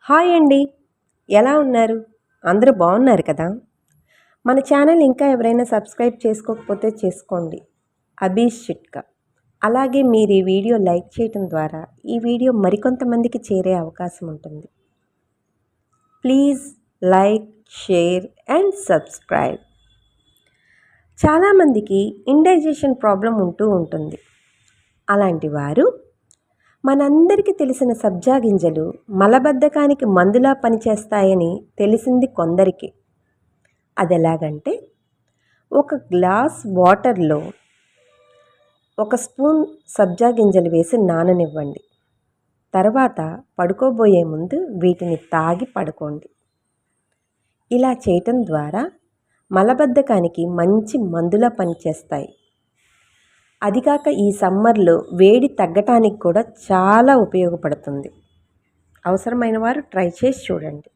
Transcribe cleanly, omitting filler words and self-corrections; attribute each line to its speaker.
Speaker 1: Hi అండి. ఎలా ఉన్నారు? అందరూ బాగున్నారు కదా? మన ఛానల్ ఇంకా ఎవరైనా సబ్స్క్రైబ్ చేసుకోకపోతే చేసుకోండి. అబీష్ చిట్కా. అలాగే మీరు ఈ వీడియో లైక్ చేయటం ద్వారా ఈ వీడియో మరికొంతమందికి చేరే అవకాశం ఉంటుంది. Please like, share and subscribe. చాలామందికి ఇండైజెషన్ ప్రాబ్లం ఉంటూ ఉంటుంది. అలాంటి వారు మనందరికీ తెలిసిన సబ్జా గింజలు మలబద్ధకానికి మందులా పనిచేస్తాయని తెలిసింది కొందరికి. అదెలాగంటే, ఒక గ్లాస్ వాటర్లో 1 స్పూన్ సబ్జా గింజలు వేసి నాననివ్వండి. తర్వాత పడుకోబోయే ముందు వీటిని తాగి పడుకోండి. ఇలా చేయటం ద్వారా మలబద్ధకానికి మంచి మందులా పనిచేస్తాయి. అదికాక ఈ సమ్మర్లో వేడి తగ్గటానికి కూడా చాలా ఉపయోగపడుతుంది. అవసరమైన వారు ట్రై చేసి చూడండి.